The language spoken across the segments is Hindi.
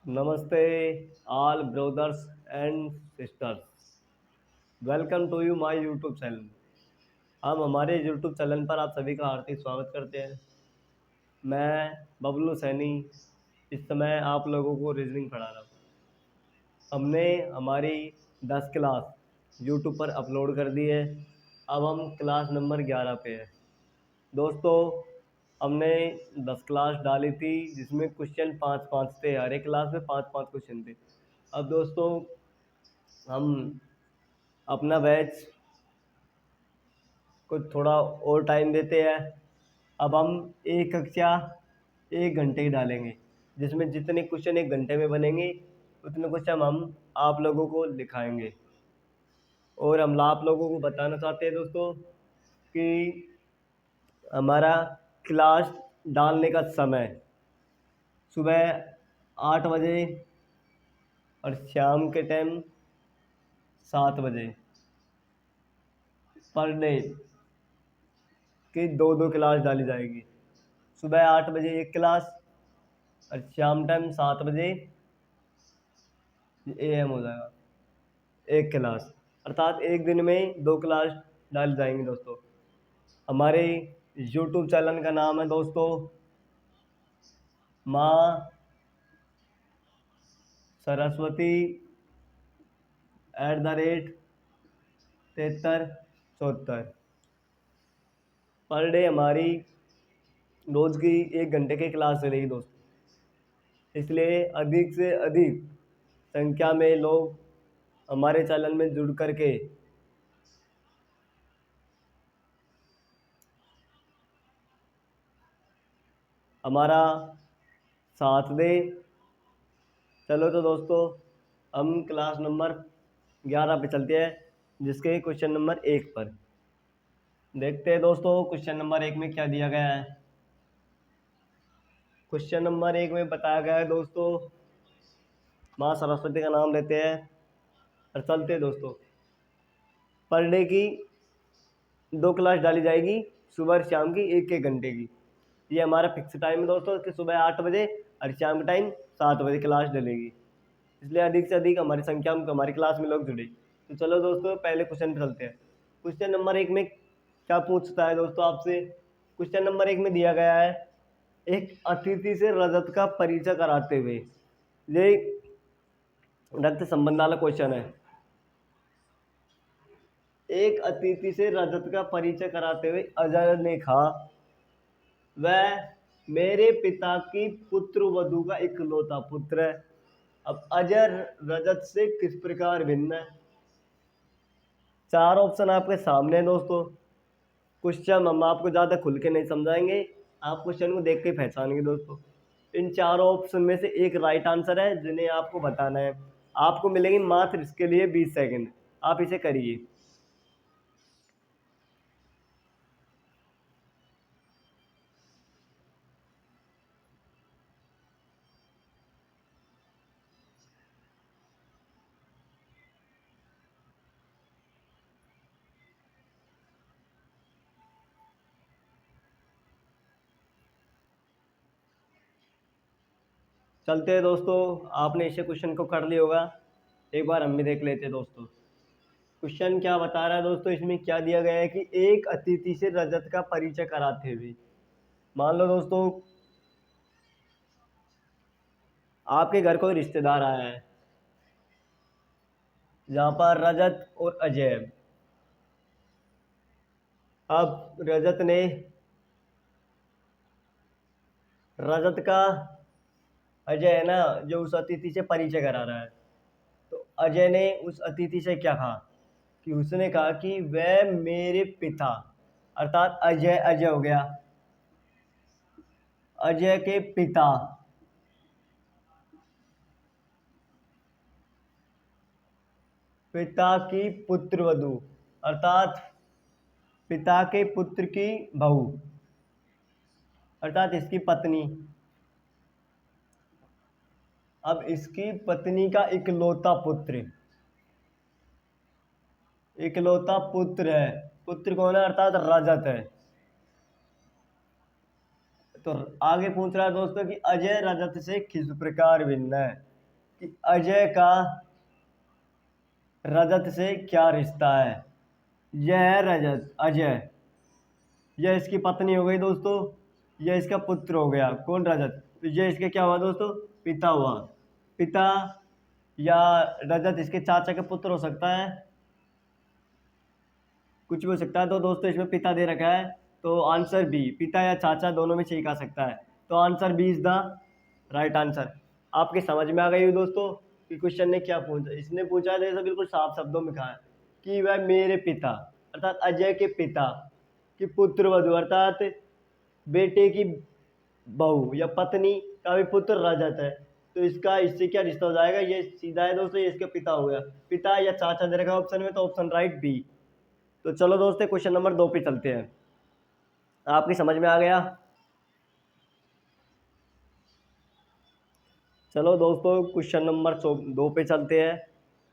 नमस्ते all brothers and sisters, welcome to you my YouTube channel. हम हमारे यूट्यूब चैनल पर आप सभी का हार्दिक स्वागत करते हैं। मैं बबलू सैनी इस समय आप लोगों को रीजनिंग पढ़ा रहा हूँ। हमने हमारी 10 क्लास यूट्यूब पर अपलोड कर दी है। अब हम क्लास नंबर 11 पे है। दोस्तों, हमने 10 क्लास डाली थी जिसमें क्वेश्चन 5-5 थे। हर एक क्लास में 5-5 क्वेश्चन थे। अब दोस्तों, हम अपना बैच को थोड़ा और टाइम देते हैं। अब हम एक कक्षा 1 घंटे ही डालेंगे, जिसमें जितने क्वेश्चन 1 घंटे में बनेंगे उतने क्वेश्चन हम आप लोगों को दिखाएंगे। और हम आप लोगों को बताना चाहते हैं दोस्तों कि हमारा क्लास डालने का समय सुबह 8 बजे और शाम के टाइम 7 बजे पर डे की 2-2 क्लास डाली जाएगी। सुबह 8 बजे एक क्लास और शाम टाइम 7 बजे AM हो जाएगा एक क्लास। अर्थात एक दिन में 2 क्लास डाली जाएंगी। दोस्तों, हमारे यूट्यूब चैनल का नाम है दोस्तों माँ सरस्वती @7374। पर डे हमारी रोज़ की 1 घंटे की क्लास चलेगी दोस्तों। इसलिए अधिक से अधिक संख्या में लोग हमारे चैनल में जुड़ करके हमारा साथ दे। चलो तो दोस्तों, हम क्लास नंबर 11 पे चलते हैं, जिसके क्वेश्चन नंबर 1 पर देखते हैं। दोस्तों, क्वेश्चन नंबर 1 में क्या दिया गया है। क्वेश्चन नंबर 1 में बताया गया है दोस्तों, माँ सरस्वती का नाम लेते हैं और चलते हैं दोस्तों। पर डे की 2 क्लास डाली जाएगी, सुबह और शाम की 1-1 घंटे की। ये हमारा फिक्स टाइम है दोस्तों कि सुबह 8 बजे और शाम के टाइम 7 बजे क्लास डलेगी। इसलिए अधिक से अधिक हमारी संख्या में हमारी क्लास में लोग जुड़े। तो चलो दोस्तों, पहले क्वेश्चन पे चलते हैं। क्वेश्चन नंबर 1 में क्या पूछता है दोस्तों आपसे। क्वेश्चन नंबर 1 में दिया गया है, एक अतिथि से रजत का परिचय कराते हुए। ये रक्त संबंध वाला क्वेश्चन है। एक अतिथि से रजत का परिचय कराते हुए अजय ने कहा, वह मेरे पिता की पुत्र वधू का इकलौता पुत्र है। अब अजय रजत से किस प्रकार भिन्न है। 4 ऑप्शन आपके सामने है दोस्तों। क्वेश्चन हम आपको ज़्यादा खुल के नहीं समझाएंगे, आप क्वेश्चन को देख के पहचानेंगे दोस्तों। इन 4 ऑप्शन में से एक राइट आंसर है, जिन्हें आपको बताना है। आपको मिलेंगे मात्र इसके लिए 20 सेकंड। आप इसे करिए। चलते हैं दोस्तों, आपने इसे क्वेश्चन को कर लिया होगा। एक बार हम भी देख लेते हैं दोस्तों। क्वेश्चन क्या बता रहा है दोस्तों, इसमें क्या दिया गया है कि एक अतिथि से रजत का परिचय कराते हुए। मान लो दोस्तों, आपके घर कोई रिश्तेदार आया है, जहाँ पर रजत और अजय। अब रजत का अजय है ना, जो उस अतिथि से परिचय करा रहा है। तो अजय ने उस अतिथि से क्या कहा कि उसने कहा कि वह मेरे पिता, अर्थात अजय अजय हो गया, अजय के पिता पिता की पुत्रवधू, अर्थात पिता के पुत्र की बहू, अर्थात इसकी पत्नी। अब इसकी पत्नी का इकलौता पुत्र है। पुत्र कौन है, अर्थात रजत है। तो आगे पूछ रहा है दोस्तों कि अजय रजत से किस प्रकार भिन्न है। कि अजय का रजत से क्या रिश्ता है। यह है रजत, अजय। यह इसकी पत्नी हो गई दोस्तों, यह इसका पुत्र हो गया, कौन, रजत। तो यह इसके क्या हुआ दोस्तों, पिता हुआ। पिता या रजत इसके चाचा का पुत्र हो सकता है, कुछ भी हो सकता है। तो दोस्तों इसमें पिता दे रखा है, तो आंसर बी, पिता या चाचा दोनों में से एक आ सकता है। तो answer B is the right answer. आपके समझ में आ गई हो दोस्तों कि क्वेश्चन ने क्या पूछा। इसने पूछा है जैसे बिल्कुल साफ शब्दों में कहा है कि वह मेरे पिता अर्थात अजय के पिता की पुत्र वधु अर्थात बेटे की बहू या पत्नी का भी पुत्र रजत है। तो इसका इससे क्या रिश्ता हो जाएगा, ये सीधा है दोस्तों, ये इसका पिता हो गया। पिता या चाचा दे रखा ऑप्शन में, तो ऑप्शन राइट बी। तो चलो दोस्तों क्वेश्चन नंबर 2 पे चलते हैं। आपकी समझ में आ गया। चलो दोस्तों क्वेश्चन नंबर 2 पे चलते हैं।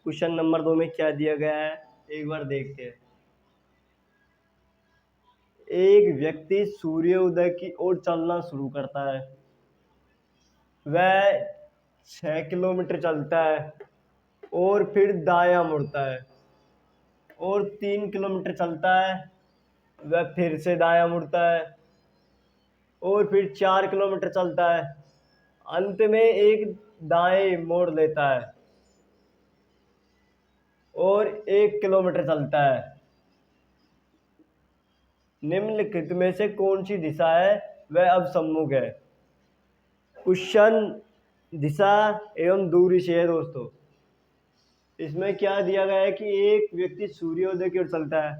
क्वेश्चन नंबर 2 में क्या दिया गया है एक बार देखते हैं। एक व्यक्ति सूर्योदय की ओर चलना शुरू करता है। वह 6 किलोमीटर चलता है और फिर दायां मुड़ता है, और 3 किलोमीटर चलता है, वह फिर से दायां मुड़ता है, और फिर 4 किलोमीटर चलता है, अंत में एक दाएं मोड़ लेता है और 1 किलोमीटर चलता है। निम्नलिखित में से कौन सी दिशा है वह अब सम्मुख है। क्वेश्चन दिशा एवं दूरी से है दोस्तों। इसमें क्या दिया गया है कि एक व्यक्ति सूर्योदय की ओर चलता है।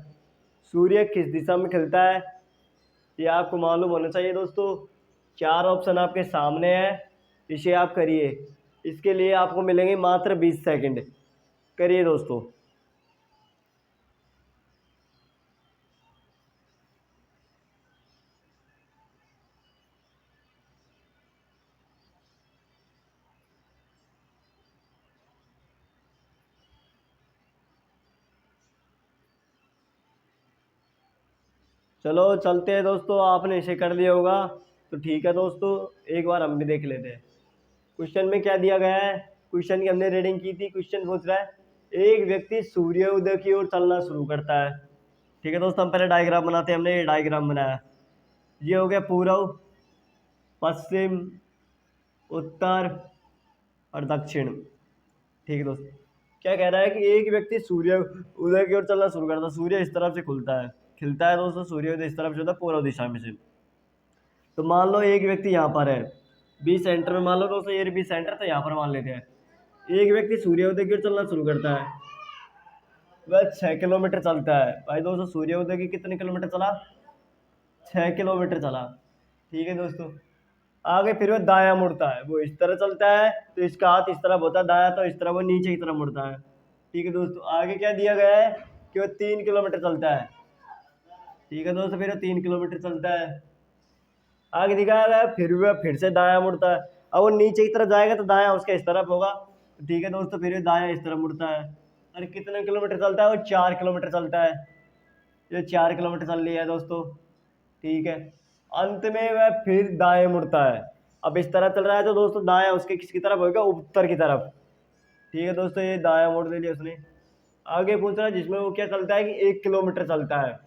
सूर्य किस दिशा में खिलता है ये आपको मालूम होना चाहिए दोस्तों। 4 ऑप्शन आपके सामने है, इसे आप करिए। इसके लिए आपको मिलेंगे मात्र 20 सेकंड। करिए दोस्तों। चलो चलते हैं दोस्तों, आपने इसे कर लिया होगा तो ठीक है दोस्तों, एक बार हम भी देख लेते हैं। क्वेश्चन में क्या दिया गया है, क्वेश्चन की हमने रीडिंग की थी। क्वेश्चन पूछ रहा है एक व्यक्ति सूर्योदय की ओर चलना शुरू करता है। ठीक है दोस्तों, हम पहले डायग्राम बनाते हैं। हमने ये डायग्राम बनाया, ये हो गया पूर्व, पश्चिम, उत्तर और दक्षिण। ठीक है दोस्तों, क्या कह रहा है कि एक व्यक्ति सूर्य उदय की ओर चलना शुरू करता है। सूर्य इस तरफ से खुलता है, खिलता है दोस्तों, सूर्योदय इस तरफ से होता है पूर्व दिशा में से। तो मान लो एक व्यक्ति यहाँ पर है, बी सेंटर में, मान लो दोस्तों ये बी सेंटर, तो यहाँ पर मान लेते हैं एक व्यक्ति सूर्योदय की ओर चलना शुरू करता है। वह 6 किलोमीटर चलता है। भाई दोस्तों सूर्योदय की कितने किलोमीटर चला, 6 किलोमीटर चला। ठीक है दोस्तों, आगे फिर वो दायां मुड़ता है। वो इस तरह चलता है तो इसका हाथ इस तरफ होता है दायां, तो इस तरह वो नीचे की तरफ मुड़ता है। ठीक है दोस्तों, आगे क्या दिया गया है कि वो 3 किलोमीटर चलता है। ठीक है दोस्तों, फिर वो 3 किलोमीटर चलता है। आगे दिखाया गया फिर वह फिर से दायां मुड़ता है। अब वो नीचे की तरफ जाएगा तो दायां उसका इस तरफ होगा। ठीक है दोस्तों, फिर दायां इस तरफ मुड़ता है। अरे कितने किलोमीटर चलता है, वो 4 किलोमीटर चलता है। ये 4 किलोमीटर चल लिया है दोस्तों। ठीक है, अंत में वह फिर दाएं मुड़ता है। अब इस तरह चल रहा है तो दोस्तों दायां उसके किसकी तरफ होगा, उत्तर की तरफ। ठीक है दोस्तों, ये दायां मोड़ ले लिया उसने। आगे पूछ रहा है जिसमें वो क्या चलता है कि 1 किलोमीटर चलता है।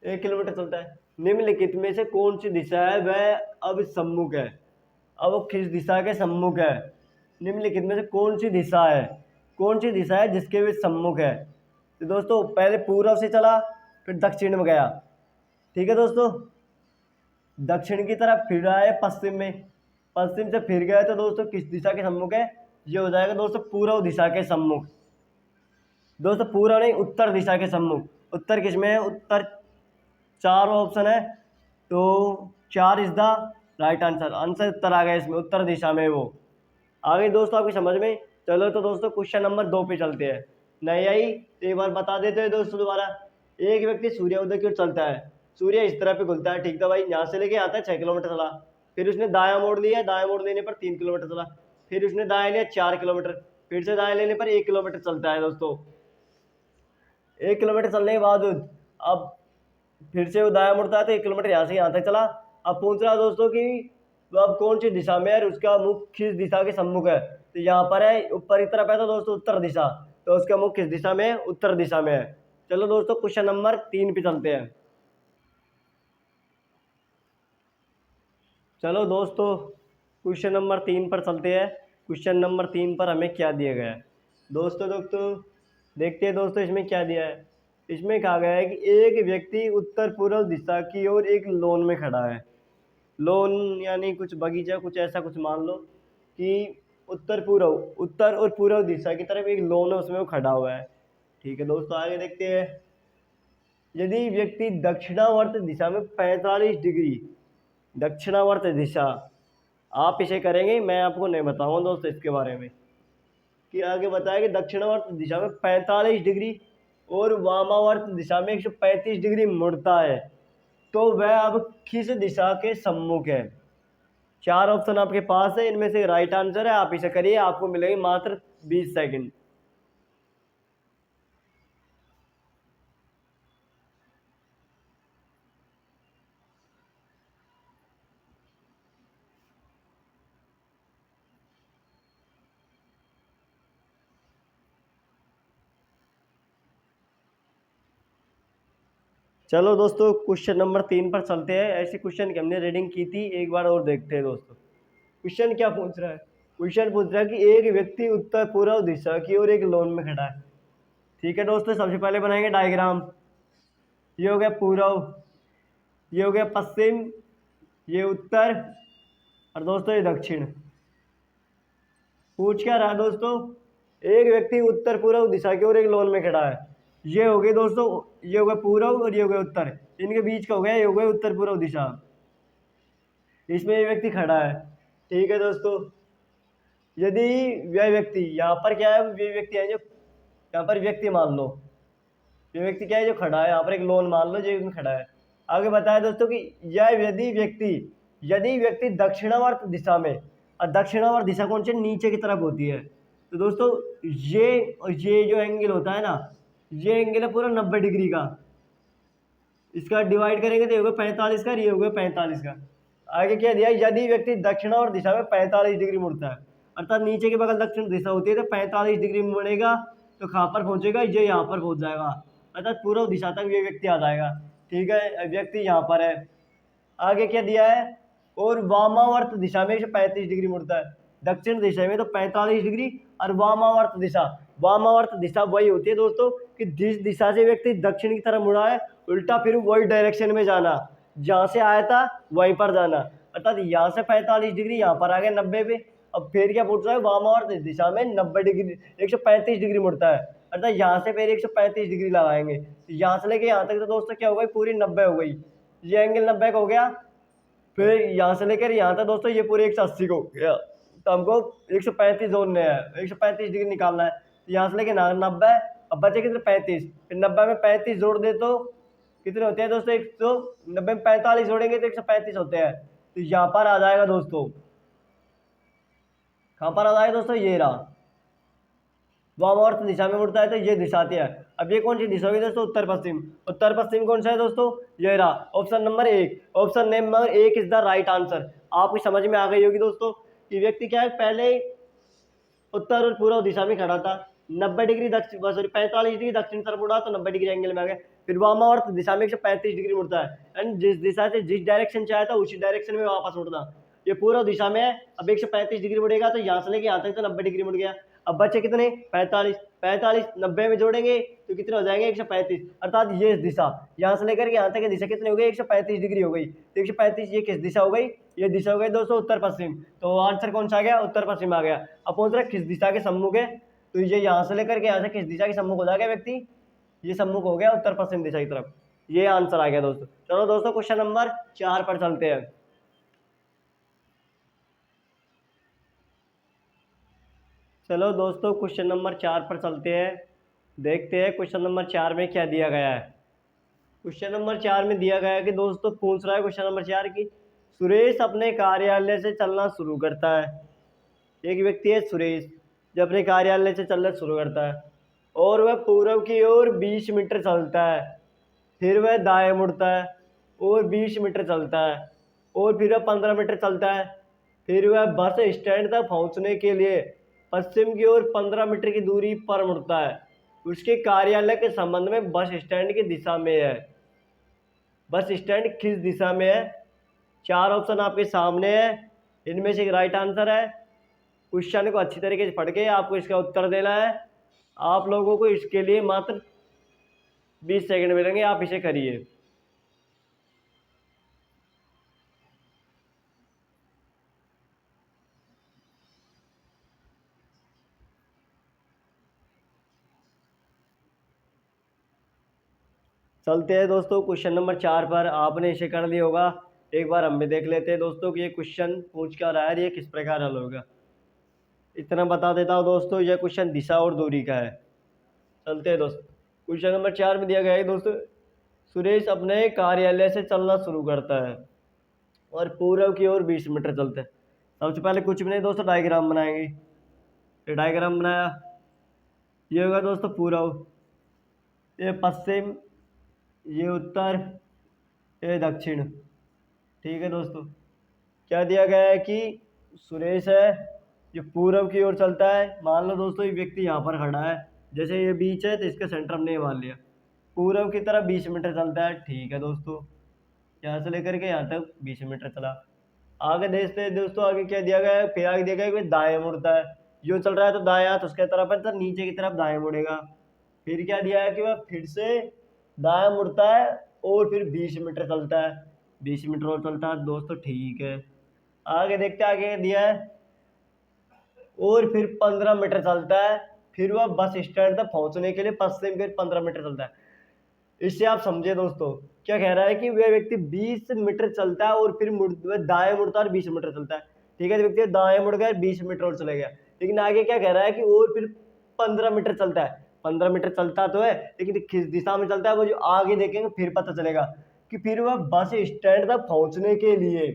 1 किलोमीटर चलता है। निम्नलिखित में से कौन सी दिशा है वह अब सम्मुख है। अब वो किस दिशा के सम्मुख है। निम्नलिखित में से कौन सी दिशा है, कौन सी दिशा है जिसके वे सम्मुख है। तो दोस्तों पहले पूर्व से चला, फिर दक्षिण में गया। ठीक है दोस्तों, दक्षिण की तरफ फिर रहा है पश्चिम में, पश्चिम से फिर गया तो दोस्तों किस दिशा के सम्मुख है, ये हो जाएगा दोस्तों पूर्व दिशा के सम्मुख। दोस्तों पूर्व नहीं, उत्तर दिशा के सम्मुख। उत्तर किस में है, उत्तर 4 ऑप्शन है, तो 4 is the right answer. Answer उत्तर आ गया इसमें, उत्तर दिशा में वो। आगे दोस्तों आपकी समझ में। चलो तो दोस्तों क्वेश्चन नंबर 2 पे चलते हैं। नहीं आई तो एक बार बता देते हैं दोस्तों दोबारा। एक व्यक्ति सूर्योदय की ओर चलता है। सूर्य इस तरह पे खुलता है। ठीक था भाई, यहाँ से लेके आता है 6 किलोमीटर चला। फिर उसने दायां मोड़ लिया, दायां मोड़ लेने पर 3 किलोमीटर चला। फिर उसने दायां लिया 4 किलोमीटर। फिर से दायां लेने पर 1 किलोमीटर चलता है दोस्तों। 1 किलोमीटर चलने के बाद अब फिर से वो दायां मुड़ता है तो 1 किलोमीटर यहाँ से यहाँ तक चला। अब पूछ रहा है दोस्तों कि वो अब कौन सी दिशा में है और उसका मुख किस दिशा के सम्मुख है। तो यहाँ पर है ऊपर की तरफ है तो दोस्तों उत्तर दिशा, तो उसका मुख किस दिशा में है, उत्तर दिशा में है। चलो दोस्तों क्वेश्चन नंबर 3 पे चलते हैं। चलो दोस्तों क्वेश्चन नंबर 3 पर चलते हैं। क्वेश्चन नंबर 3 पर हमें क्या दिया गया है दोस्तों देखते हैं दोस्तों इसमें क्या दिया है। इसमें कहा गया है कि एक व्यक्ति उत्तर पूर्व दिशा की ओर एक लॉन में खड़ा है। लॉन यानी कुछ बगीचा, कुछ ऐसा कुछ मान लो कि उत्तर और पूर्व दिशा की तरफ एक लॉन है, उसमें वो खड़ा हुआ है। ठीक है दोस्तों, आगे देखते हैं। यदि व्यक्ति दक्षिणावर्त दिशा में 45 डिग्री, दक्षिणावर्त दिशा आप इसे करेंगे, मैं आपको नहीं बताऊंगा दोस्तों इसके बारे में, कि आगे बताया कि दक्षिणावर्त दिशा में 45 डिग्री और वामावर्त दिशा में 135 डिग्री मुड़ता है, तो वह अब किस दिशा के सम्मुख है। 4 ऑप्शन आपके पास है, इनमें से राइट आंसर है, आप इसे करिए, आपको मिलेगी मात्र 20 सेकंड। चलो दोस्तों क्वेश्चन नंबर 3 पर चलते हैं। ऐसे क्वेश्चन की हमने रीडिंग की थी, एक बार और देखते हैं दोस्तों। क्वेश्चन क्या पूछ रहा है, क्वेश्चन पूछ रहा है कि एक व्यक्ति उत्तर पूर्व दिशा की ओर एक लॉन में खड़ा है। ठीक है दोस्तों, सबसे पहले बनाएंगे डायग्राम। ये हो गया पूर्व, ये हो गया पश्चिम, ये उत्तर और दोस्तों ये दक्षिण। पूछ क्या रहा दोस्तों, एक व्यक्ति उत्तर पूर्व दिशा की ओर एक लॉन में खड़ा है। ये हो गए दोस्तों, ये हो गया पूर्व और ये हो गया उत्तर, इनके बीच का हो गया, ये हो गया उत्तर पूर्व दिशा। इसमें ये व्यक्ति खड़ा है। ठीक है दोस्तों, यदि वह व्यक्ति, यहाँ पर क्या है, वे व्यक्ति है जो, यहाँ पर व्यक्ति मान लो, ये व्यक्ति क्या है जो खड़ा है, यहाँ पर एक लॉन मान लो जो खड़ा है। आगे बताया दोस्तों कि यह यदि व्यक्ति दक्षिणावर्त दिशा में, और दक्षिणावर्त दिशा कौन सी, नीचे की तरफ होती है, तो दोस्तों ये जो एंगल होता है ना, ये एंगल है पूरा 90 डिग्री का। इसका डिवाइड करेंगे तो ये होगा 45 का, ये होगा 45 का। आगे क्या दिया, यदि व्यक्ति दक्षिणावर्त दिशा में 45 डिग्री मुड़ता है, अर्थात नीचे के बगल दक्षिण दिशा होती है, तो 45 डिग्री मुड़ेगा तो कहाँ पर पहुंचेगा, ये यहाँ पर पहुंच जाएगा, अर्थात पूर्व दिशा तक ये व्यक्ति आ जाएगा। ठीक है, व्यक्ति यहाँ पर है। आगे क्या दिया है, और वामावर्त दिशा में 135 डिग्री मुड़ता है। दक्षिण दिशा में तो 45 डिग्री, और वामावर्त दिशा वही होती है दोस्तों कि जिस दिशा से व्यक्ति दक्षिण की तरफ मुड़ा है, उल्टा फिर वही डायरेक्शन में जाना, जहाँ से आया था वहीं पर जाना। अर्थात यहाँ से 45 डिग्री यहाँ पर आ गया 90 पे। अब फिर क्या पूछ रहा है, वामावर्त दिशा में 90 डिग्री 135 डिग्री मुड़ता है, अर्थात यहाँ से फिर 135 डिग्री लगाएंगे, यहाँ से लेके यहाँ तक तो दोस्तों क्या हो गई, पूरी 90 हो गई। ये एंगल 90 का हो गया। फिर यहाँ से लेकर यहाँ तक दोस्तों ये पूरे 180 को हो गया, तो हमको 135 जोड़ने हैं, 135 डिग्री निकालना है। तो यहाँ से लेके 90, अब बचे कितने, 35, फिर 90 में 35 जोड़ दे तो कितने होते हैं दोस्तों, 190 में 45 जोड़ेंगे तो 135 होते हैं। तो यहाँ पर आ जाएगा दोस्तों, कहाँ पर आ जाएगा दोस्तों, ये रहा, वामावर्त दिशा में मुड़ता है तो ये दिशा आती है। अब ये कौन सी दिशा होगी दोस्तों, उत्तर पश्चिम। उत्तर पश्चिम कौन सा है दोस्तों, ये रहा option number 1। Option number 1 is the right answer. आपको समझ में आ गई होगी दोस्तों कि व्यक्ति क्या है, पहले उत्तर और पूर्व दिशा में खड़ा था, 90 डिग्री दक्षिण, सॉरी 45 डिग्री दक्षिण तरफ मुड़ा तो 90 डिग्री एंगल में आ गया। फिर वामावर्त दिशा में 135 डिग्री मुड़ता है, एंड जिस दिशा से जिस डायरेक्शन से आया था उसी डायरेक्शन में वापस मुड़ना। ये पूर्व दिशा में है, अब 135 डिग्री मुड़ेगा तो यहाँ से लेके यहाँ तक तो 90 डिग्री मुड़ गया। अब बचे कितने, 45, 45 90 में जोड़ेंगे तो कितने हो जाएंगे, 135, अर्थात ये दिशा यहाँ से लेकर के यहाँ तक की दिशा कितनी हो गई, 135 डिग्री हो गई। तो 135 ये किस दिशा हो गई, ये दिशा हो गई दोस्तों उत्तर पश्चिम। तो आंसर कौन सा आ गया, उत्तर पश्चिम आ गया। अब पूछ रहा है किस दिशा के सम्मुख है, तो ये यहाँ से लेकर के यहाँ से किस दिशा के सम्मुख हो जाएगा व्यक्ति, ये सम्मुख हो गया उत्तर पश्चिम दिशा की तरफ। ये आंसर आ गया दोस्तों। चलो दोस्तों क्वेश्चन नंबर 4 पर चलते हैं। चलो दोस्तों क्वेश्चन नंबर 4 पर चलते हैं, देखते हैं क्वेश्चन नंबर 4 में क्या दिया गया है। क्वेश्चन नंबर 4 में दिया गया है कि दोस्तों पूछ रहा है क्वेश्चन नंबर 4 की, सुरेश अपने कार्यालय से चलना शुरू करता है। एक व्यक्ति है सुरेश, जो अपने कार्यालय से चलना शुरू करता है और वह पूर्व की ओर 20 मीटर चलता है, फिर वह दाएं मुड़ता है और 20 मीटर चलता है, और फिर वह 15 मीटर चलता है, फिर वह बस स्टैंड तक पहुंचने के लिए पश्चिम की ओर 15 मीटर की दूरी पर मुड़ता है। उसके कार्यालय के संबंध में बस स्टैंड की दिशा में है। बस स्टैंड किस दिशा में है? 4 ऑप्शन आपके सामने है, इनमें से एक राइट आंसर है। क्वेश्चन को अच्छी तरीके से पढ़ के आपको इसका उत्तर देना है। आप लोगों को इसके लिए मात्र 20 सेकंड मिलेंगे, आप इसे करिए। चलते हैं दोस्तों क्वेश्चन नंबर 4 पर। आपने इसे कर लिया होगा, एक बार हम भी देख लेते हैं दोस्तों कि ये क्वेश्चन पूछ क्या रहा है, ये किस प्रकार हल होगा। इतना बता देता हूँ दोस्तों, यह क्वेश्चन दिशा और दूरी का है। चलते हैं दोस्तों, क्वेश्चन नंबर 4 में दिया गया है दोस्तों, सुरेश अपने कार्यालय से चलना शुरू करता है और पूर्व की ओर 20 मीटर चलता है। सबसे पहले कुछ भी नहीं दोस्तों, डायग्राम बनाएंगे। ये डायग्राम बनाया, ये होगा दोस्तों पूर्व, ये पश्चिम, ये उत्तर, ये दक्षिण। ठीक है दोस्तों, क्या दिया गया है कि सुरेश है ये पूर्व की ओर चलता है। मान लो दोस्तों ये व्यक्ति यहाँ पर खड़ा है, जैसे ये बीच है तो इसके सेंटर हमने ये मान लिया। पूर्व की तरफ 20 मीटर चलता है। ठीक है दोस्तों, यहाँ से लेकर के यहाँ तक 20 मीटर चला। आगे देखते हैं दोस्तों, आगे क्या दिया गया है, फिर आगे दिया गया है कि दाएं मुड़ता है। जो चल रहा है तो दायां हाथ उसके तरफ है, तो नीचे की तरफ दाएं मुड़ेगा। फिर क्या दिया है कि वह फिर से दायां मुड़ता है और फिर 20 मीटर चलता है। 20 मीटर और चलता है दोस्तों। ठीक है, आगे देखते हैं, आगे दिया है और फिर 15 मीटर चलता है। फिर वह बस स्टैंड तक पहुंचने के लिए पश्चिम फिर 15 मीटर चलता है। इससे आप समझे दोस्तों, क्या कह रहा है कि वह व्यक्ति 20 मीटर चलता है और फिर दाएं मुड़ता है और 20 मीटर चलता है। ठीक है, तो व्यक्ति दाएं मुड़ गया, 20 मीटर और चला गया। लेकिन आगे क्या कह रहा है कि और फिर 15 मीटर चलता है। 15 मीटर चलता तो है, लेकिन किस दिशा में चलता है वो जो आगे देखेंगे फिर पता चलेगा। कि फिर वह बस स्टैंड तक पहुंचने के लिए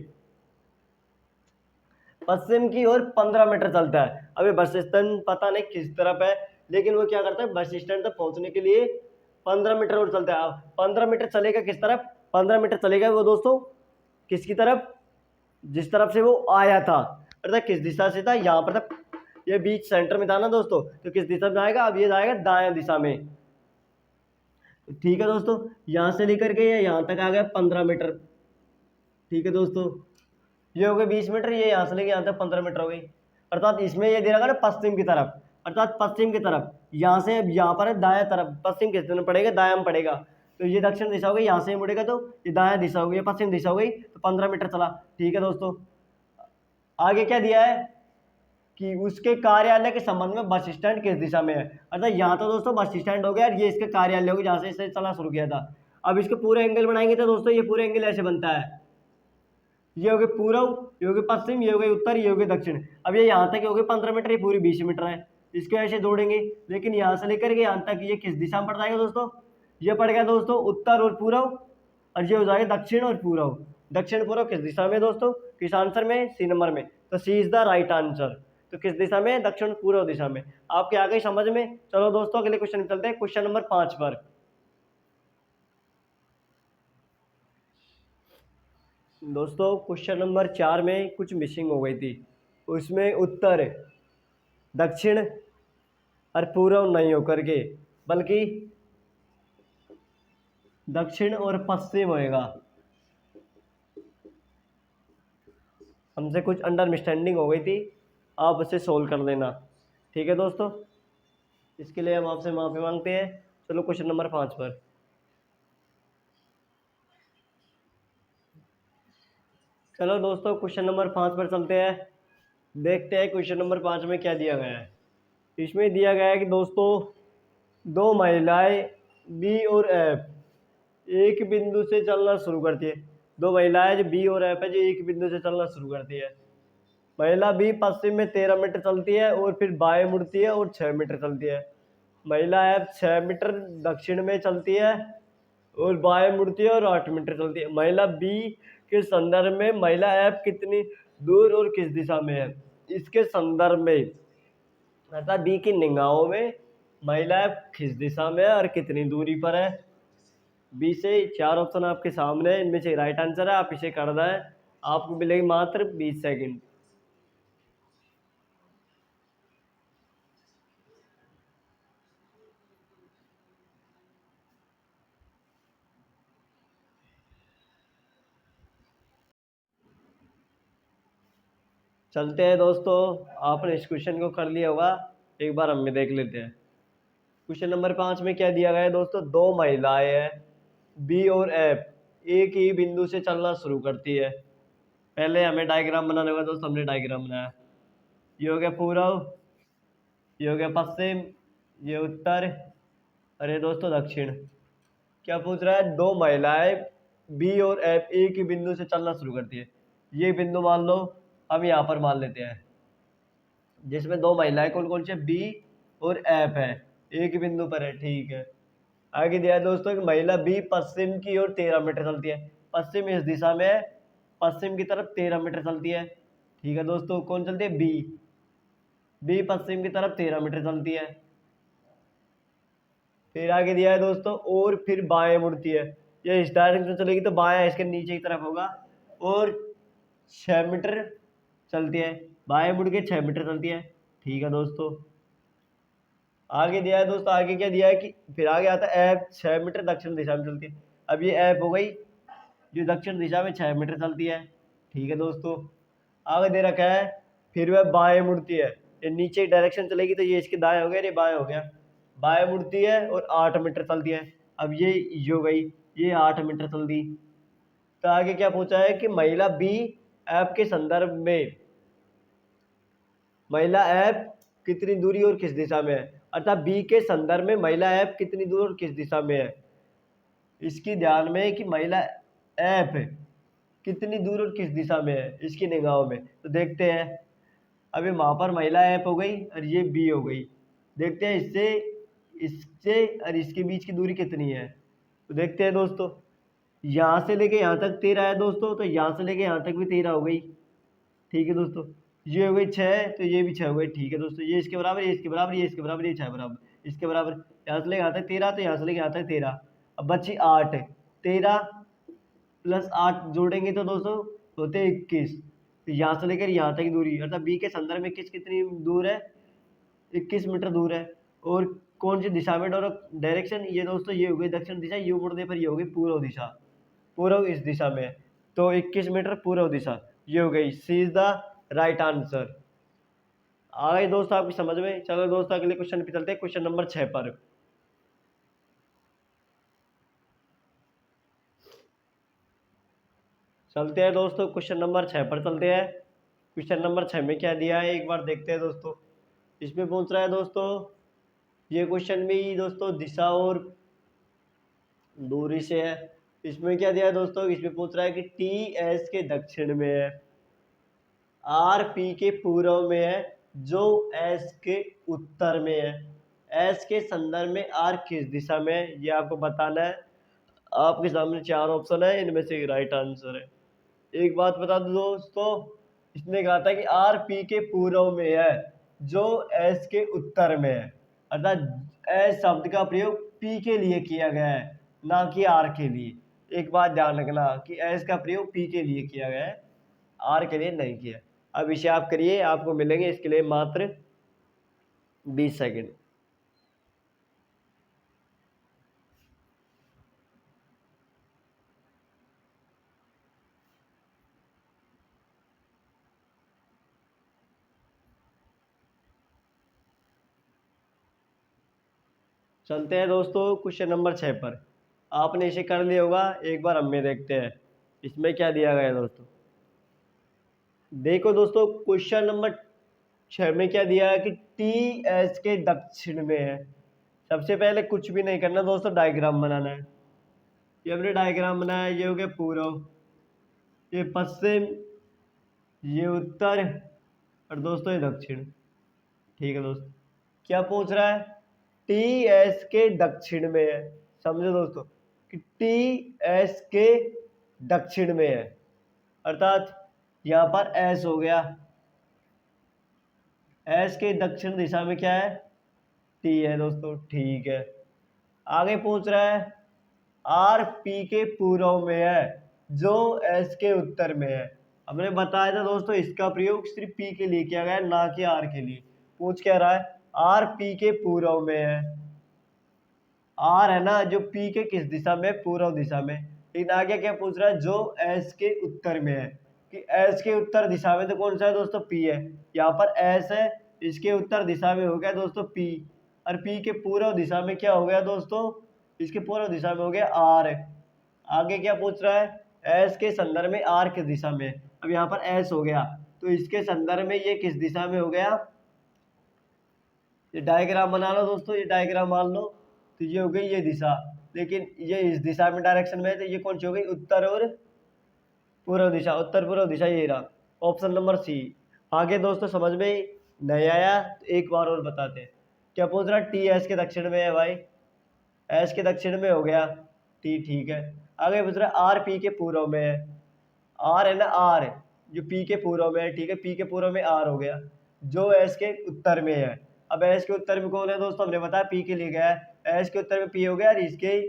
पश्चिम की ओर 15 मीटर चलता है। अब ये बस स्टैंड पता नहीं किस तरफ है, लेकिन वो क्या करता है, बस स्टैंड तक पहुंचने के लिए 15 मीटर और चलता है। 15 मीटर चलेगा किस तरफ? 15 मीटर चलेगा वो दोस्तों किसकी तरफ? जिस तरफ से वो आया था, अर्थात किस दिशा से था, यहाँ पर था। ये बीच सेंटर में था ना दोस्तों, तो किस दिशा में आएगा? अब ये जाएगा दाएं दिशा में। ठीक है दोस्तों, यहाँ से लेकर के ये यहाँ तक आ गया 15 मीटर। ठीक है दोस्तों, ये हो गए 20 मीटर, ये यहाँ से लेके यहाँ तक 15 मीटर हो गई। अर्थात इसमें ये दे रखा ना पश्चिम की तरफ, अर्थात पश्चिम की तरफ यहाँ से यहाँ पर है दाएं तरफ। पश्चिम किस दिन पड़ेगा? दायां में पड़ेगा। तो ये दक्षिण दिशा हो गई, यहाँ से मुड़ेगा तो ये दायां दिशा हो गई, पश्चिम दिशा हो गई। तो 15 मीटर चला। ठीक है दोस्तों, आगे क्या दिया है कि उसके कार्यालय के संबंध में बस स्टैंड किस दिशा में है। अर्थात यहाँ तो दोस्तों बस स्टैंड हो गया, ये इसके कार्यालय हो गया जहाँ से इसे चलना शुरू किया था। अब इसके पूरे एंगल बनाएंगे तो दोस्तों ये पूरे एंगल ऐसे बनता है, ये हो गए पूर्व, ये हो गए पश्चिम, ये हो गए उत्तर, ये हो गए दक्षिण। अब ये यहाँ तक हो गए 15 मीटर, ये पूरी 20 मीटर है। इसको ऐसे जोड़ेंगे, लेकिन यहाँ से लेकर के यहाँ तक ये किस दिशा में पड़ जाएगा दोस्तों? ये पड़ गया दोस्तों उत्तर और पूर्व, और ये हो जाएगा दक्षिण और पूर्व। दक्षिण पूर्व किस दिशा में दोस्तों? किस आंसर में? सी नंबर में। तो सी इज द राइट आंसर। तो किस दिशा में? दक्षिण पूर्व दिशा में। आपके आ गई समझ में? चलो दोस्तों अगले क्वेश्चन में चलते हैं, क्वेश्चन नंबर 5 पर। दोस्तों क्वेश्चन नंबर 4 में कुछ मिसिंग हो गई थी, उसमें उत्तर दक्षिण और पूर्व नहीं होकर के बल्कि दक्षिण और पश्चिम होएगा। हमसे कुछ अंडरस्टैंडिंग हो गई थी, आप उसे सोल्व कर लेना। ठीक है दोस्तों, इसके लिए हम आपसे माफ़ी मांगते हैं। चलो क्वेश्चन नंबर 5 पर। चलो दोस्तों क्वेश्चन नंबर 5 पर चलते हैं, देखते हैं क्वेश्चन नंबर 5 में क्या दिया गया है। इसमें दिया गया है कि दोस्तों दो महिलाएं बी और एफ एक बिंदु से चलना शुरू करती है। दो महिलाएं जो बी और एफ है जो एक बिंदु से चलना शुरू करती है। महिला बी पश्चिम में 13 मीटर चलती है और फिर बाएं मुड़ती है और 6 मीटर चलती है। महिला एफ 6 मीटर दक्षिण में चलती है और बाएं मुड़ती है और 8 मीटर चलती है। महिला बी के संदर्भ में महिला एफ कितनी दूर और किस दिशा में है? इसके संदर्भ में अर्थात बी की निगाहों में महिला एफ किस दिशा में है और कितनी दूरी पर है? बी से 4 ऑप्शन आपके सामने है, इनमें से राइट आंसर है, आप इसे करना है। आपको मिलेगी मात्र 20 सेकंड। चलते हैं दोस्तों, आपने इस क्वेश्चन को कर लिया होगा, एक बार हम भी देख लेते हैं। क्वेश्चन नंबर 5 में क्या दिया गया है दोस्तों, दो महिलाएं हैं बी और एफ एक ही बिंदु से चलना शुरू करती है। पहले हमें डायग्राम बनाने होगा दोस्तों, हमने डायग्राम बनाया। ये हो गया पूर्व, ये हो गया पश्चिम, ये उत्तर, अरे दोस्तों दक्षिण। क्या पूछ रहा है, दो महिलाएं बी और एफ एक ही बिंदु से चलना शुरू करती है। ये बिंदु मान लो, हम यहाँ पर मान लेते हैं, जिसमें दो महिलाएं कौन कौन सी, बी और एफ है, एक ही बिंदु पर है, ठीक है। आगे दिया है दोस्तों कि महिला बी पश्चिम की ओर 13 मीटर चलती है। पश्चिम इस दिशा में है, पश्चिम की तरफ 13 मीटर चलती है, ठीक है दोस्तों। कौन चलती है, बी पश्चिम की तरफ 13 मीटर चलती है। फिर आगे दिया है दोस्तों, और फिर बाएं मुड़ती है। ये इस डायरेक्शन में चलेगी तो बाएं इसके नीचे की तरफ होगा, और 6 मीटर चलती है, बाएं मुड़ के 6 मीटर चलती है, ठीक है दोस्तों। आगे दिया है दोस्तों, आगे क्या दिया है कि फिर आगे आता है एफ 6 मीटर दक्षिण दिशा में चलती है। अब ये एफ हो गई जो दक्षिण दिशा में 6 मीटर चलती है, ठीक है दोस्तों। आगे दे रखा है फिर वह बाएं मुड़ती है, ये नीचे डायरेक्शन चलेगी तो ये इसके दाएं हो गया, ये बाएं हो गया, बाएं मुड़ती है और 8 मीटर चलती है। अब ये हो गई, ये 8 मीटर चल दी। तो आगे क्या पूछा है कि महिला बी एफ के संदर्भ में, महिला एफ कितनी दूरी और किस दिशा में है, अर्थात बी के संदर्भ में महिला एफ कितनी दूर और किस दिशा में है। इसकी ध्यान में कि महिला एफ कितनी दूर और किस दिशा में है इसकी निगाहों में, तो देखते हैं। अभी वहां पर महिला एफ हो गई और ये बी हो गई, देखते हैं इससे इससे और इसके बीच की दूरी कितनी है। तो देखते हैं दोस्तों, यहाँ से लेके यहाँ तक 13 है दोस्तों, तो यहाँ से लेके यहाँ तक भी 13 हो गई, ठीक है दोस्तों। ये हो गई 6, तो ये भी 6 हो गई, ठीक है दोस्तों। ये इसके बराबर, ये इसके बराबर, ये इसके बराबर, ये 6 बराबर, इसके बराबर। यहाँ से लेके यहाँ तक 13, तो यहाँ से लेके यहाँ तक 13। अब बची 8, 13 प्लस 8 जोड़ेंगे तो दोस्तों होते 21। तो यहाँ से लेकर यहाँ तक की दूरी, अर्थात बी के संदर्भ में कितनी दूर है, 21 मीटर दूर है। और कौन सी दिशा में डायरेक्शन, ये दोस्तों ये हो गई दक्षिण दिशा, यू मुड़ने पर ये हो गई पूर्व दिशा, पूर्व इस दिशा में, तो 21 मीटर पूर्व दिशा, ये हो गई, सी इज द राइट आंसर। आ गई दोस्तों आपकी समझ में। चलो दोस्तों अगले क्वेश्चन पे चलते हैं, क्वेश्चन नंबर 6 पर। चलते हैं दोस्तों, क्वेश्चन नंबर 6 पर चलते हैं। क्वेश्चन नंबर 6 में क्या दिया है एक बार देखते हैं दोस्तों। इसमें पूछ रहा है दोस्तों, ये क्वेश्चन भी दोस्तों दिशा और दूरी से है। इसमें क्या दिया है दोस्तों, इसमें पूछ रहा है कि टी एस के दक्षिण में है, आर पी के पूर्व में है, जो एस के उत्तर में है। एस के संदर्भ में आर किस दिशा में है, ये आपको बताना है। आपके सामने 4 ऑप्शन है, इनमें से राइट आंसर है। एक बात बता दो दोस्तों, इसने कहा था कि आर पी के पूर्व में है, जो एस के उत्तर में है, अर्थात एस शब्द का प्रयोग पी के लिए किया गया है, ना कि आर के लिए। एक बात ध्यान रखना कि एस का प्रयोग पी के लिए किया गया है, आर के लिए नहीं किया। अब इसे आप करिए, आपको मिलेंगे इसके लिए मात्र 20 सेकंड। चलते हैं दोस्तों क्वेश्चन नंबर 6 पर। आपने इसे कर लिया होगा, एक बार हम में देखते हैं इसमें क्या दिया गया है दोस्तों। देखो दोस्तों, क्वेश्चन नंबर 6 में क्या दिया है कि टी एस के दक्षिण में है। सबसे पहले कुछ भी नहीं करना दोस्तों, डायग्राम बनाना है। ये हमने डायग्राम बनाया, ये हो गया पूर्व, ये पश्चिम, ये उत्तर, और दोस्तों ये दक्षिण, ठीक है दोस्तों। क्या पूछ रहा है, टी एस के दक्षिण में है। समझो दोस्तों कि टी एस के दक्षिण में है, अर्थात यहाँ पर एस हो गया, एस के दक्षिण दिशा में क्या है, टी है दोस्तों, ठीक है। आगे पूछ रहा है आर पी के पूर्व में है, जो एस के उत्तर में है। हमने बताया था दोस्तों इसका प्रयोग सिर्फ पी के लिए किया गया है, ना कि आर के लिए। पूछ क्या रहा है, आर पी के पूर्व में है, आर है ना जो पी के किस दिशा में, पूर्व दिशा में। लेकिन आगे क्या पूछ रहा है, जो एस के उत्तर में है, कि एस के उत्तर दिशा में तो कौन सा है दोस्तों, पी है। यहाँ पर एस है, इसके उत्तर दिशा में हो गया दोस्तों पी, और पी के पूर्व दिशा में क्या हो गया दोस्तों, इसके पूर्व दिशा में हो गया आर। आगे क्या पूछ रहा है, एस के संदर्भ में आर किस दिशा में है। अब यहाँ पर एस हो गया तो इसके संदर्भ में ये किस दिशा में हो गया, ये डायग्राम बना लो दोस्तों, ये डायग्राम मान लो, तो ये हो गई ये दिशा, लेकिन ये इस दिशा में डायरेक्शन में है, तो ये कौन सी हो गई, उत्तर और पूर्व दिशा, उत्तर पूर्व दिशा, ये रहा ऑप्शन नंबर सी। आगे दोस्तों समझ में नहीं आया तो एक बार और बताते हैं। क्या पूछ रहा है, टी एस के दक्षिण में है भाई, एस के दक्षिण में हो गया टी, ठीक है। आगे पूछ रहा है आर पी के पूर्व में है, आर है ना, आर जो पी के पूर्व में है, ठीक है, पी के पूर्व में आर हो गया, जो एस के उत्तर में है। अब एस के उत्तर में कौन है दोस्तों, हमने बताया पी के लिए गया है, एस के उत्तर में पी हो गया और इसके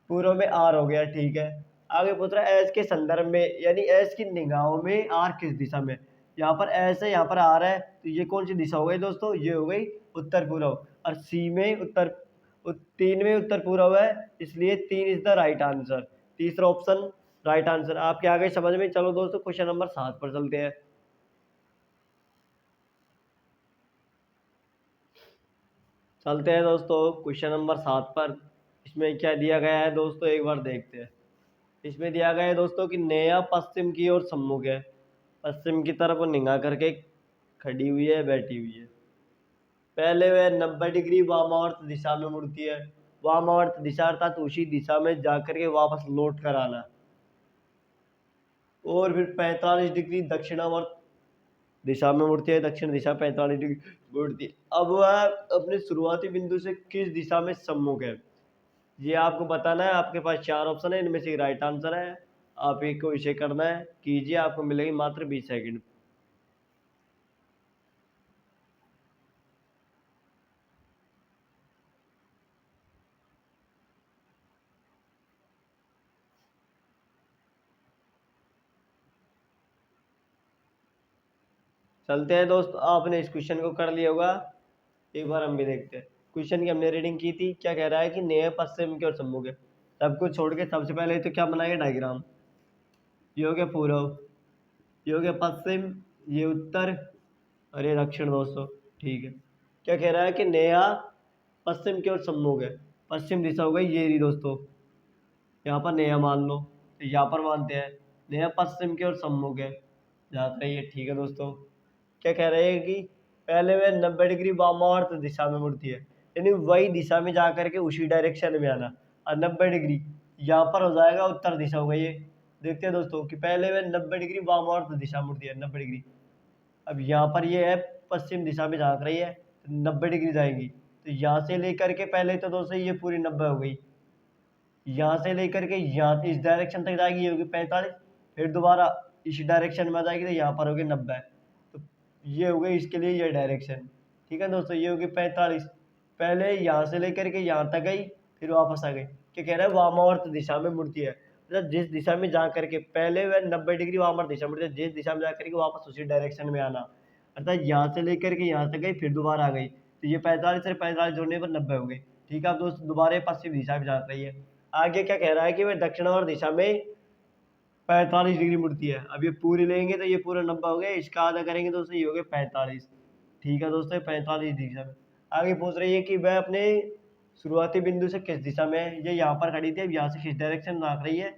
पूर्व में आर हो गया, ठीक है। आगे पूछ रहा है एस के संदर्भ में, यानी एस की निगाहों में आर किस दिशा में, यहाँ पर एस है, यहाँ पर आर है, तो ये कौन सी दिशा हो गई दोस्तों, ये हो गई उत्तर पूर्व, और सी में उत्तर, तीन में उत्तर पूर्व है, इसलिए तीन इज द राइट आंसर, तीसरा ऑप्शन राइट आंसर। आपके आगे समझ में। चलो दोस्तों क्वेश्चन नंबर 7 पर चलते हैं। चलते हैं दोस्तों क्वेश्चन नंबर 7 पर। इसमें क्या दिया गया है दोस्तों, एक बार देखते हैं। इसमें दिया गया है दोस्तों कि नेहा पश्चिम की ओर सम्मुख है, पश्चिम की तरफ निगाह करके खड़ी हुई है, बैठी हुई है। पहले वह 90 डिग्री वामावर्त दिशा में मुड़ती है, वामावर्त दिशा अर्थात उसी दिशा में जाकर के वापस लौट कर आना, और फिर 45 डिग्री दक्षिणावर्त दिशा में मुड़ती है, दक्षिण दिशा 45 डिग्री मुड़ती है। अब वह अपने शुरुआती बिंदु से किस दिशा में सम्मुख है, ये आपको बताना है। आपके पास 4 ऑप्शन है, इनमें से राइट आंसर है, आप एक को इसे करना है, कीजिए, आपको मिलेगी मात्र 20 सेकंड। चलते हैं दोस्त, आपने इस क्वेश्चन को कर लिया होगा, एक बार हम भी देखते हैं। क्वेश्चन की हमने रीडिंग की थी, क्या कह रहा है कि नेह पश्चिम की ओर सम्मुख है। सब कुछ छोड़ के सबसे पहले तो क्या बनाएंगे, डायग्राम। ये हो गया पूर्व, ये हो गया पश्चिम, ये उत्तर और ये दक्षिण दोस्तों, ठीक है। क्या कह रहा है कि नेहा पश्चिम की ओर सम्मुख है, पश्चिम दिशा हो गई ये रही दोस्तों, यहाँ पर नेहा मान लो, तो यहाँ पर मानते हैं नेहा पश्चिम की ओर सम्मुख है, जहाँ तक ये ठीक है दोस्तों। क्या कह रहे हैं कि पहले वह 90 डिग्री वामावर्त दिशा में मुड़ती है, यानी वही दिशा में जा करके उसी डायरेक्शन में आना, और 90 डिग्री यहाँ पर हो जाएगा उत्तर दिशा होगा ये। देखते हैं दोस्तों कि पहले वह 90 डिग्री वामावर्त दिशा मुड़ती है, 90 डिग्री। अब यहाँ पर ये है पश्चिम दिशा में झाँक रही है, तो 90 डिग्री जाएगी, तो यहाँ से लेकर के पहले तो दोस्तों ये पूरी 90 हो गई, यहाँ से लेकर के यहाँ इस डायरेक्शन तक जाएगी, ये होगी 45, फिर दोबारा इस डायरेक्शन में आ जाएगी तो यहाँ पर होगी 90, तो ये हो गई इसके लिए ये डायरेक्शन, ठीक है दोस्तों। ये होगी 45, पहले यहाँ से लेकर के यहाँ तक गई, फिर वापस आ गई। क्या कह रहा है, वामावर्त दिशा में मुड़ती है, मतलब जिस दिशा में जा करके पहले वह 90 डिग्री वामावर्त दिशा मुड़ती है, जिस दिशा में जा करके वापस उसी डायरेक्शन में आना, अर्थात यहाँ से लेकर के यहाँ तक गई, फिर दोबारा आ गई, तो ये 45 से 45 जोड़ने पर 90 हो गई, ठीक है। अब दोस्तों दोबारा पश्चिम दिशा में जा रही है। आगे क्या कह रहा है कि वह दक्षिणावर्त दिशा में 45 डिग्री मुड़ती है। अब ये पूरी लेंगे तो ये पूरा 90 हो गया, इसका आधा करेंगे दोस्तों ये हो गया 45, ठीक है दोस्तों, 45 दिशा में। आगे पूछ रही है कि वह अपने शुरुआती बिंदु से किस दिशा में है, ये यहाँ पर खड़ी थी, अब यहाँ से किस डायरेक्शन में भाग रही है,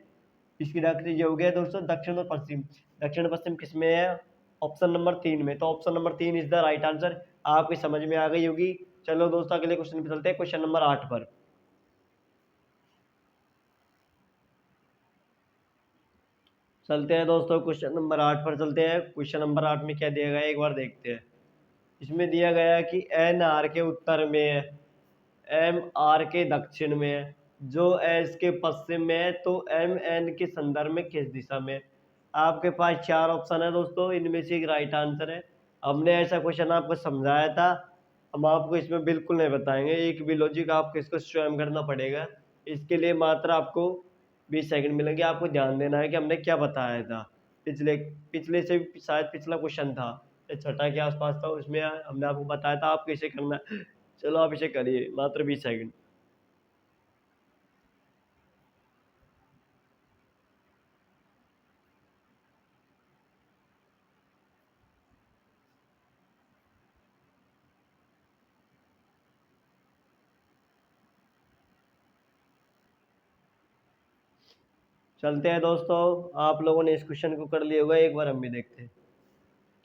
इसकी डायरेक्शन ये हो गया दोस्तों दक्षिण और पश्चिम। दक्षिण पश्चिम किस में है, ऑप्शन नंबर 3 में, तो option number 3 is the right answer. आपकी समझ में आ गई होगी। चलो दोस्तों अगले क्वेश्चन पे चलते हैं, क्वेश्चन नंबर 8 पर। चलते हैं दोस्तों क्वेश्चन नंबर 8 पर चलते हैं। क्वेश्चन नंबर 8 में क्या दिया गया है एक बार देखते हैं। इसमें दिया गया है कि एन आर के उत्तर में है, एम आर के दक्षिण में है, जो एस के पश्चिम में है, तो एम एन के संदर्भ में किस दिशा में है। आपके पास 4 ऑप्शन है दोस्तों, इनमें से एक राइट आंसर है। हमने ऐसा क्वेश्चन आपको समझाया था, हम आपको इसमें बिल्कुल नहीं बताएंगे, एक भी लॉजिक आपको इसको स्वयं करना पड़ेगा। इसके लिए मात्र आपको 20 सेकंड मिलेंगे। आपको ध्यान देना है कि हमने क्या बताया था। पिछले पिछले से शायद पिछला क्वेश्चन था, छठा के आसपास था, उसमें हमने आपको बताया था आप कैसे करना है। चलो आप इसे करिए, मात्र 20 सेकंड। चलते हैं दोस्तों, आप लोगों ने इस क्वेश्चन को कर लिया होगा, एक बार हम भी देखते हैं।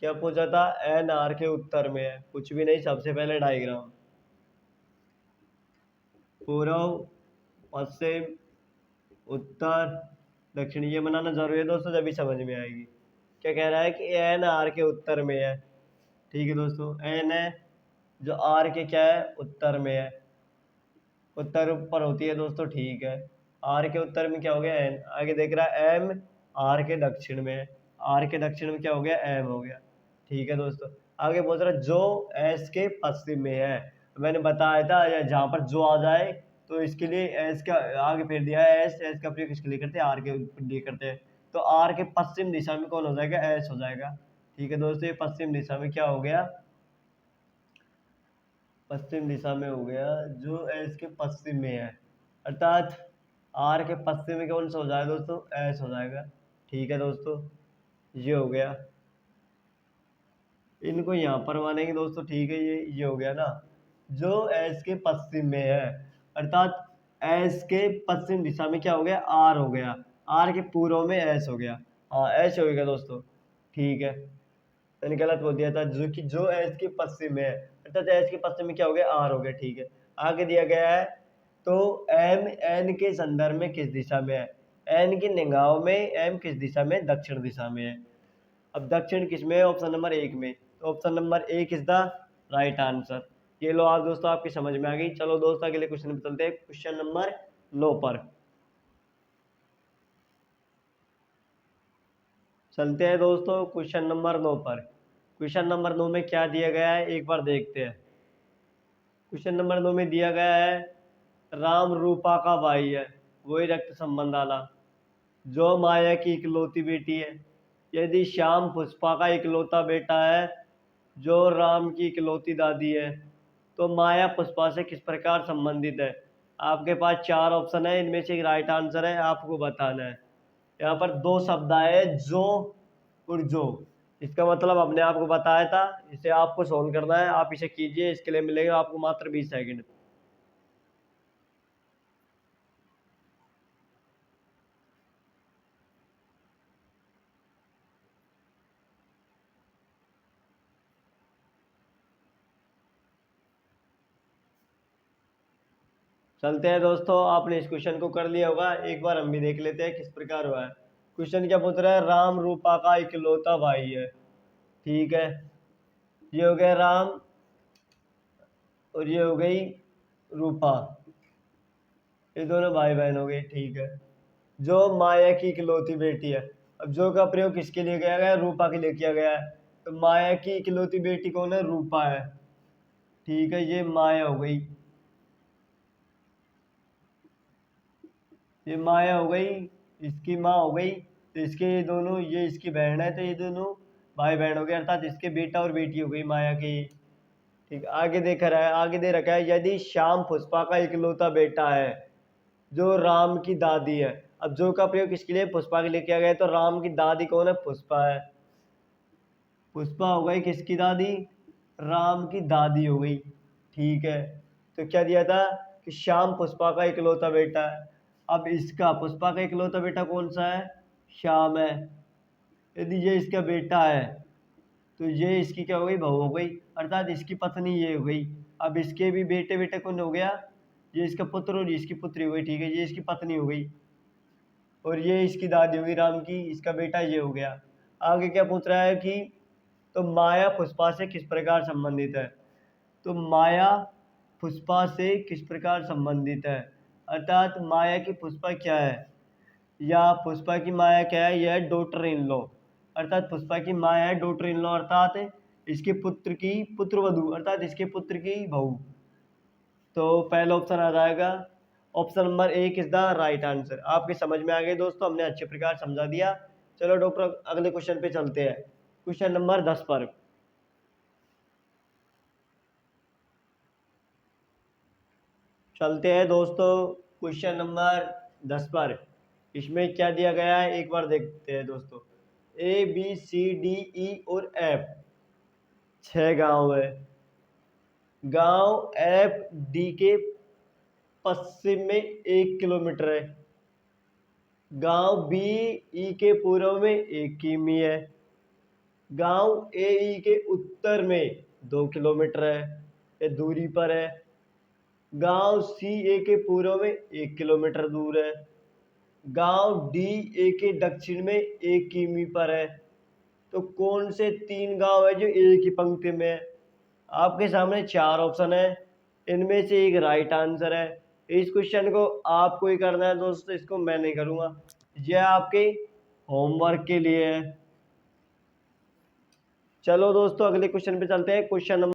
क्या पूछा था? एन आर के उत्तर में है, कुछ भी नहीं, सबसे पहले डायग्राम, पूर्व, पश्चिम, उत्तर, दक्षिण, ये बनाना जरूरी है दोस्तों, जब भी समझ में आएगी। क्या कह रहा है कि एन आर के उत्तर में है। ठीक है दोस्तों, एन है जो आर के क्या है, उत्तर में है। उत्तर ऊपर होती है दोस्तों, ठीक है। आर के उत्तर में क्या हो गया? एन। आगे देख रहा है एम, आर के दक्षिण में है। आर के दक्षिण में क्या हो गया? एम हो गया। ठीक है दोस्तों, आगे बोल रहा है जो एस के पश्चिम में है। मैंने बताया था जहाँ पर जो आ जाए तो इसके लिए एस का आगे फिर दिया है, एस, एस का प्रयोग किसके लिए करते हैं? आर के लिए करते हैं। तो आर के पश्चिम दिशा में कौन हो जाएगा? एस हो जाएगा। ठीक है दोस्तों, ये पश्चिम दिशा में क्या हो गया? पश्चिम दिशा में हो गया, जो एस के पश्चिम में है, अर्थात आर के पश्चिम में कौन सा हो जाएगा दोस्तों? एस हो जाएगा। ठीक है दोस्तों, ये हो गया। इनको यहाँ पर मानेंगे दोस्तों, ठीक है, ये हो गया ना, जो एस के पश्चिम में है, अर्थात एस के पश्चिम दिशा में क्या हो गया? आर हो गया। आर के पूर्व में एस हो गया। हाँ, एस हो गया दोस्तों। ठीक है, मैंने गलत बोल दिया था, जो कि जो एस के पश्चिम में है, अर्थात एस के पश्चिम में क्या हो गया? आर हो गया। ठीक है, आगे दिया गया है, तो एम एन के संदर्भ में किस दिशा में है? एन की निगाहों में एम किस दिशा में? दक्षिण दिशा में है। अब दक्षिण किस में है? ऑप्शन नंबर एक में। तो ऑप्शन नंबर एक इज द राइट आंसर। ये लो आप दोस्तों, आपकी समझ में आ गई। चलो दोस्तों, अगले क्वेश्चन पे चलते हैं, क्वेश्चन नंबर 9 पर चलते हैं दोस्तों। क्वेश्चन नंबर 9 पर, क्वेश्चन नंबर 9 में क्या दिया गया है, एक बार देखते हैं। क्वेश्चन नंबर 9 में दिया गया है, राम रूपा का भाई है, वही रक्त संबंध वाला, जो माया की इकलौती बेटी है। यदि श्याम पुष्पा का इकलौता बेटा है, जो राम की इकलौती दादी है, तो माया पुष्पा से किस प्रकार संबंधित है? आपके पास चार ऑप्शन है, इनमें से एक राइट आंसर है, आपको बताना है। यहाँ पर दो शब्द आए, जो और जो। इसका मतलब अपने आप को बताया था, इसे आपको सोल्व करना है। आप इसे कीजिए, इसके लिए मिलेगा आपको मात्र 20 सेकंड। चलते हैं दोस्तों, आपने इस क्वेश्चन को कर लिया होगा, एक बार हम भी देख लेते हैं किस प्रकार हुआ है। क्वेश्चन क्या पूछ रहा है? राम रूपा का इकलौता भाई है। ठीक है, ये हो गया राम और ये हो गई रूपा, ये दोनों भाई बहन हो गए। ठीक है, जो माया की इकलौती बेटी है। अब जो का प्रयोग किसके लिए किया गया है? रूपा के लिए किया गया है। तो माया की इकलौती बेटी कौन है? रूपा है। ठीक है, ये माया हो गई, ये माया हो गई, इसकी माँ हो गई। तो इसके ये दोनों, ये इसकी बहन है, तो ये दोनों भाई बहन हो गए, अर्थात इसके बेटा और बेटी हो गई माया की। ठीक, आगे देख रहा है, आगे दे रखा है, यदि श्याम पुष्पा का इकलौता बेटा है, जो राम की दादी है। अब जो का प्रयोग किसके लिए? पुष्पा के लिए किया गया है। तो राम की दादी कौन है? पुष्पा है। पुष्पा हो गई किसकी दादी? राम की दादी हो गई। ठीक है, तो क्या दिया था कि श्याम पुष्पा का इकलौता बेटा है। अब इसका पुष्पा का इकलौता बेटा कौन सा है? श्याम है। यदि ये इसका बेटा है, तो ये इसकी क्या हो गई? बहू हो गई, अर्थात इसकी पत्नी ये हो गई। अब इसके भी बेटे बेटे कौन हो गया? ये इसका पुत्र और ये इसकी पुत्री हो गई। ठीक है, ये इसकी पत्नी हो गई और ये इसकी दादी होगी राम की, इसका बेटा ये हो गया। आगे क्या पूछ रहा है कि तो माया पुष्पा से किस प्रकार संबंधित है? तो माया पुष्पा से किस प्रकार संबंधित है, अर्थात माया की पुष्पा क्या है, या पुष्पा की माया क्या है? यह है डॉटर इन लॉ, अर्थात पुष्पा की माया है डॉटर इन लॉ, अर्थात इसके पुत्र की पुत्रवधू, अर्थात इसके पुत्र की बहू। तो पहला ऑप्शन आ जाएगा, ऑप्शन नंबर एक इज द राइट आंसर। आपके समझ में आ गए दोस्तों, हमने अच्छे प्रकार समझा दिया। चलो डॉक्टर, अगले क्वेश्चन पे चलते हैं, क्वेश्चन नंबर 10 पर चलते हैं दोस्तों। क्वेश्चन नंबर 10 पर, इसमें क्या दिया गया है, एक बार देखते हैं दोस्तों। A B C D E और एफ, 6 गांव है। गांव एफ डी के पश्चिम में 1 किलोमीटर है। गांव बी ई के पूर्व में 1 किमी है। गांव ए ई के उत्तर में 2 किलोमीटर है, ये दूरी पर है। गांव सी ए के पूर्व में 1 किलोमीटर दूर है। गांव डी ए के दक्षिण में 1 किमी पर है। तो कौन से 3 गांव है जो एक ही पंक्ति में है? आपके सामने 4 ऑप्शन है, इनमें से एक राइट आंसर है। इस क्वेश्चन को आपको ही करना है दोस्तों, इसको मैं नहीं करूंगा, यह आपके होमवर्क के लिए है। चलो दोस्तों अगले क्वेश्चन पे चलते हैं। Question number